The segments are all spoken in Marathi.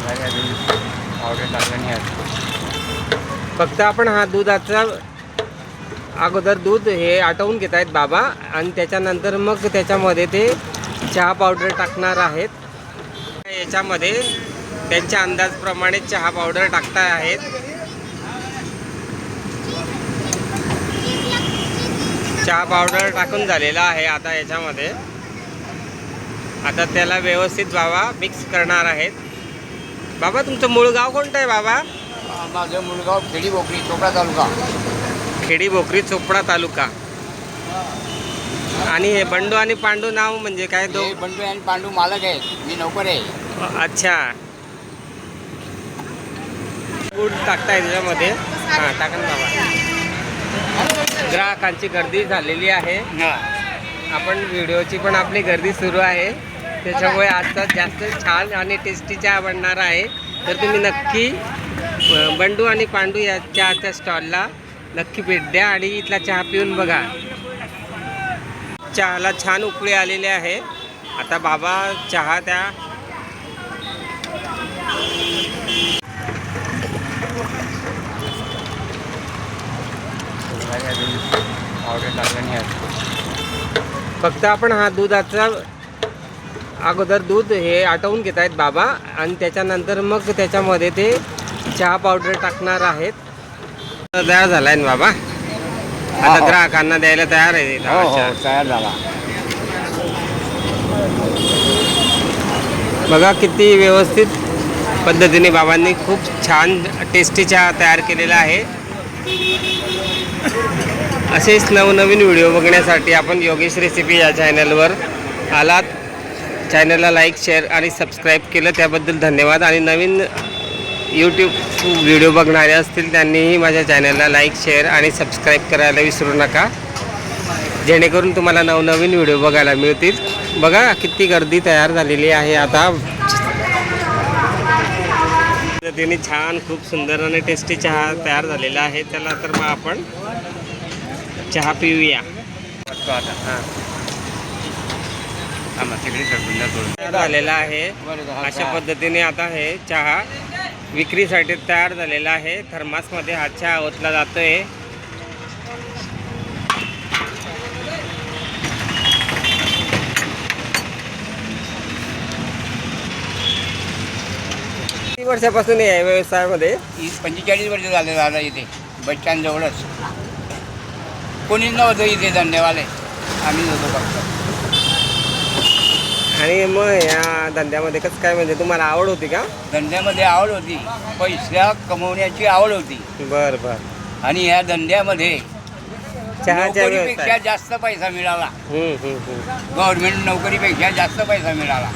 पावडर टाकलं नाही आहे. फक्त आपण हा दुधाचा अगोदर दूध हे आटवून घेत आहेत बाबा आणि त्याच्यानंतर मग त्याच्यामध्ये ते चहा पावडर टाकणार आहेत. याच्यामध्ये त्यांच्या अंदाजप्रमाणे चहा पावडर टाकताय आहेत. चहा पावडर टाकून झालेला आहे. आता याच्यामध्ये आता त्याला व्यवस्थित बाबा मिक्स करणार आहेत. बाबा तुमचं मूळ गाव कोणतं आहे बाबा? माझं मुलगाव खेडी भोकरी चोपडा तालुका. खेडी भोकरी चोपडा तालुका. आणि हे बंडू आणि पांडू नाव म्हणजे काय? बंडू आणि पांडू मालक आहेत, मी नोकर आहे. अच्छा. गुड टाकताय त्याच्यामध्ये. हां टाका ना बाबा. ग्राहकांची गर्दी झालेली आहे. आपण व्हिडिओची पण आपली गर्दी सुरू आहे. त्याच्यामुळे आजचा जास्त छान आणि टेस्टी चहा बनणार आहे. तर तुम्ही नक्की बंडू आणि पांडू या चहाच्या स्टॉलला नक्की भेट द्या आणि इथला चहा पिऊन बघा. चहाला छान उकळी आलेली आहे. आता बाबा चहा त्या पावडर टाकलं नाही आहे. फक्त आपण हा दुधाचा अगोदर दूध हे आटवून घेत आहेत बाबा आणि त्याच्यानंतर मग त्याच्यामध्ये ते चहा पावडर टाकणार आहेत. तयार झाला आहे ना बाबा? आता ग्राहकांना द्यायला तयार आहे. तयार झाला. बघा किती व्यवस्थित पद्धतीने बाबांनी खूप छान टेस्टी चहा तयार केलेला आहे. असेच नवनवीन व्हिडिओ बघण्यासाठी आपण योगेश रेसिपी या चॅनलवर आलात. चॅनलला लाईक शेअर आणि सबस्क्राईब केलं त्याबद्दल धन्यवाद. आणि नवीन यूट्यूब व्हिडिओ बघणारे असतील त्यांनीही माझ्या चॅनलला लाईक शेअर आणि सबस्क्राईब करायला विसरू नका, जेणेकरून तुम्हाला नवनवीन व्हिडिओ बघायला मिळतील. बघा किती गर्दी तयार झालेली आहे. आता पद्धतीने छान खूप सुंदर आणि टेस्टी चहा तयार झालेला आहे. चला तर मग आपण चहा पिऊया. हां तयार झालेला आहे. अशा पद्धतीने आता हे चहा विक्रीसाठी तयार झालेला आहे. थर्मासमध्ये हा चहा ओतला जातोय. किती वर्षापासून या व्यवसायामध्ये? 45 वर्ष झाले दादा. इथे बस स्टँड जवळच कोणीच नव्हतं इथे धंदेवाले, आम्हीच होतो फक्त. आणि मग या धंद्यामध्ये कसं काय म्हणजे तुम्हाला आवड होती का? धंद्यामध्ये आवड होती, पैसा कमवण्याची आवड होती. बरं बरं. आणि या धंद्यामध्ये चहाच्या नोकरीपेक्षा जास्त पैसा मिळाला. गव्हर्नमेंट नोकरीपेक्षा जास्त पैसा मिळाला.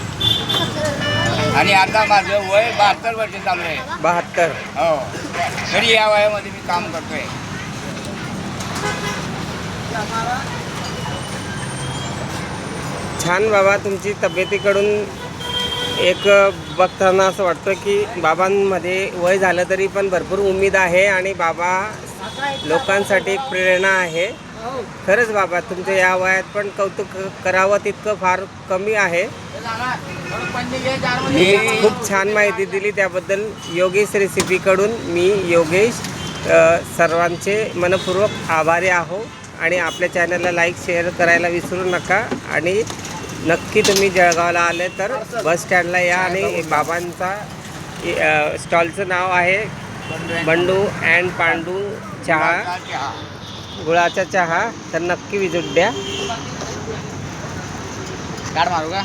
आणि आता माझं वय 72 वर्ष चालू आहे. 72? हो. तरी या वयामध्ये मी काम करतोय. छान बाबा. तुमची तब्येतीकडून एक बघताना असं वाटतं की बाबांमध्ये वय झालं तरी पण भरपूर उमेद आहे आणि बाबा लोकांसाठी एक प्रेरणा आहे. खरंच बाबा तुमचं या वयात पण कौतुक करावं तितकं फार कमी आहे. खूप छान माहिती दिली त्याबद्दल योगेश रेसिपीकडून मी योगेश सर्वांचे मनपूर्वक आभारी आहो. आणि आपल्या चॅनलला लाईक शेअर करायला विसरू नका. आणि नक्की तुम्ही जळगावला आले तर बस स्टँडला या आणि बाबांचा स्टॉलचं नाव आहे बंडू अँड पांडू चहा, गुळाचा चहा. तर नक्की विजिट द्या. कार्ड मारू का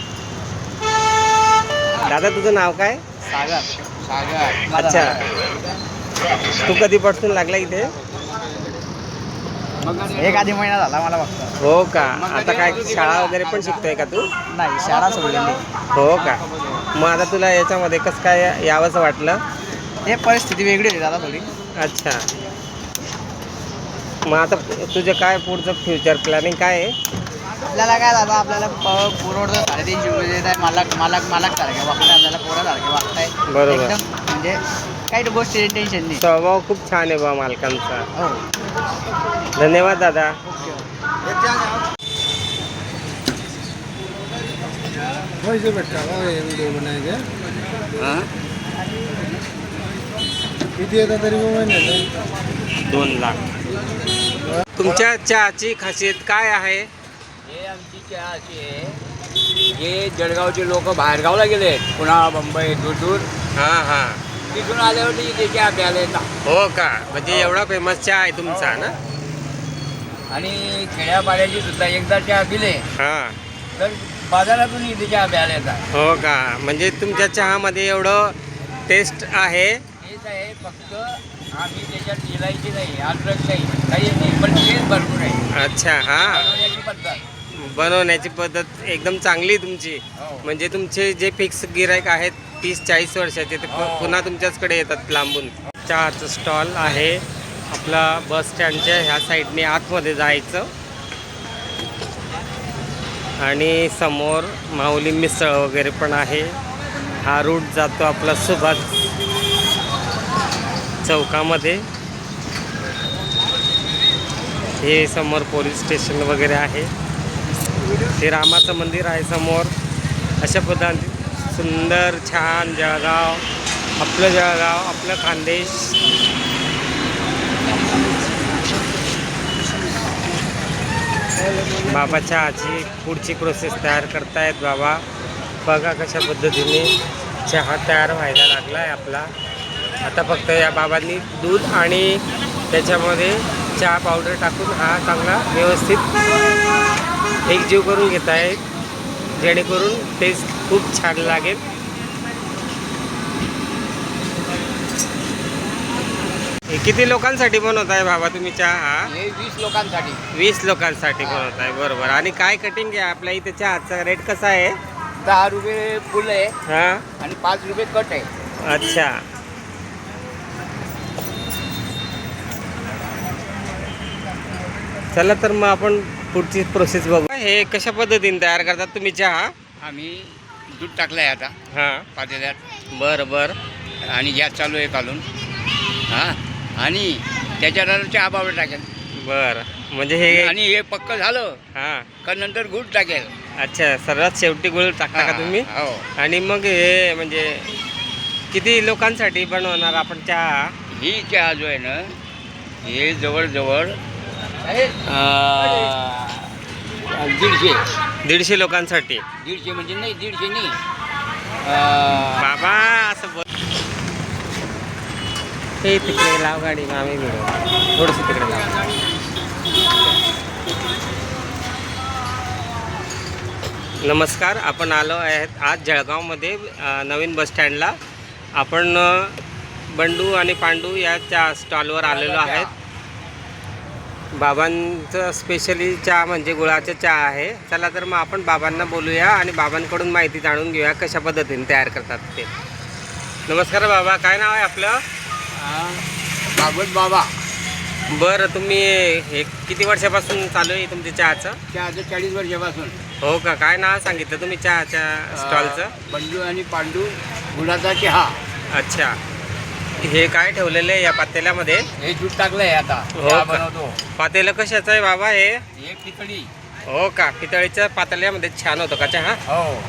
दादा? तुझं नाव काय? सागर. सागर. अच्छा. तू कधीपासून लागला इथे? एक आधी महिना झाला मला फक्त. हो का? आता काय शाळा वगैरे पण शिकतोय का तू? नाही, शाळा सोडलेली. हो का? मग आता तुला याच्यामध्ये कसं काय यावंसं वाटलं? हे परिस्थिती वेगळी होती दादा थोडी. अच्छा. मग आता तुझं काय पुढचं फ्युचर प्लॅनिंग काय आहे? आपल्याला काय दादा, आपल्याला पुरवठं 350 रुपये देत आहे. मालक सारखे वागताय, आपल्याला पोरासारखे वागताय. बरोबर. एकदम म्हणजे काही गोष्टी टेन्शन नाही. स्वभाव खूप छान आहे बा मालकांचा. हो. धन्यवाद दादा. पैसे भेटतात व्हिडिओ बनायचे. किती येतात तरी महिन्याला? 2 लाख. तुमच्या चहाची खासियत काय आहे? हे आमची चहा अशी आहे, जे जळगावचे लोक बाहेरगावला गेले, पुन्हा मुंबई दूर दूर, हां हां. तिथून आल्यावरती इथे चहा प्यायला येतात. हो का, म्हणजे एवढा फेमस चहा आहे तुमचा ना? आणि खेड्यापाड्याची सुद्धा एकदा चहा पिले हां. तर बाजारातून इथे चहा प्यायला येतात. हो का, म्हणजे तुमच्या चहामध्ये एवढं टेस्ट आहे. हेच आहे, फक्त आम्ही त्याच्यात इलायची नाही, अद्रक नाही, काही नाही, पण तेच भरपूर आहे. अच्छा. हां, बनवण्याची पद्धत. बनवण्याची पद्धत एकदम चांगली तुमची. हो. म्हणजे तुमचे जे फिक्स गिराईक आहेत 30-40 वर्षाचे ते हो. पुन्हा तुमच्याचकडे येतात लांबून. चहाचं स्टॉल आहे आपला बस स्टँडच्या ह्या साईडने आतमध्ये जायचं आणि समोर माऊली मिसळ वगैरे पण आहे. हा रूट जातो आपला सुभाष चौकामध्ये. हे समोर पोलीस स्टेशन वगैरे आहे. ते रामाचं मंदिर आहे समोर. अशा पद्धतीने सुंदर छान जळगाव, आपलं जळगाव, आपलं खानदेश. बाबा चहाची पुढची प्रोसेस तयार करतायत बाबा. बघा कशा पद्धतीने चहा तयार व्हायला लागला आहे आपला. आता फक्त या बाबांनी दूध आणि त्याच्यामध्ये चहा पावडर टाकून हा चांगला व्यवस्थित एकजीव करून घेत आहेत, जेणेकरून टेस्ट खूप छान लागेल. हे किती लोकांसाठी बनवत आहे बाबा तुम्ही चहा? हे 20 लोकांसाठी. 20 लोकांसाठी बनवत आहे, बरोबर. आणि काय कटिंग आहे आपल्या इथे? चहाचा रेट कसा आहे? 10 रुपये फुल आहे हां. आणि 5 रुपये कट आहे. अच्छा. चला तर मग आपण पुढची प्रोसेस बघू. हे कशा पद्धतीने तयार करतात तुम्ही चहा? आम्ही दूध टाकलं आहे आता हां. पातेल्यात, बरं बरं. आणि गॅस चालू आहे काढून. हां, आणि त्याच्यानंतर चहा पावडर टाकेल. बरं, म्हणजे हे आणि हे पक्क झालं हां. का नंतर गुळ टाकेल. अच्छा, सर्वात शेवटी गुळ टाकता का तुम्ही? हो. आणि मग हे म्हणजे किती लोकांसाठी बनवणार आपण चहा? ही चहा जो आहे ना, हे जवळजवळ 150 लोकांसाठी. 150 म्हणजे नाही, 150 नाही. बाबा असं बोल. हे तिकडे लाव गाडी, आम्ही मिळू थोडंसं तिकडे लाव. नमस्कार, आपण आलो आहेत आज जळगावमध्ये नवीन बसस्टँडला. आपण बंडू आणि पांडू या चहा स्टॉलवर आलेलो आहेत. बाबांचं स्पेशली चहा म्हणजे गुळाचा चहा आहे. चला तर मग आपण बाबांना बोलूया आणि बाबांकडून माहिती जाणून घेऊया कशा पद्धतीने तयार करतात ते. नमस्कार बाबा, काय नाव आहे आपलं? भागवत बाबा. बरं, तुम्ही हे किती वर्षापासून चालू आहे तुमच्या चहाचं? चहाचं 40 वर्षापासून. हो का, काय नाव सांगितलं तुम्ही चहाच्या स्टॉलचं? बंडू आणि पांडू गुळाचा चहा. अच्छा, हे काय ठेवलेलं आहे या पातेल्यामध्ये? हे दूध टाकलंय आता. हो चहा का? बनवतो. पातेलं कशाचं आहे बाबा हे? हे पितळी. हो का, पितळीच्या पातेल्यामध्ये छान होतं का चहा? हो.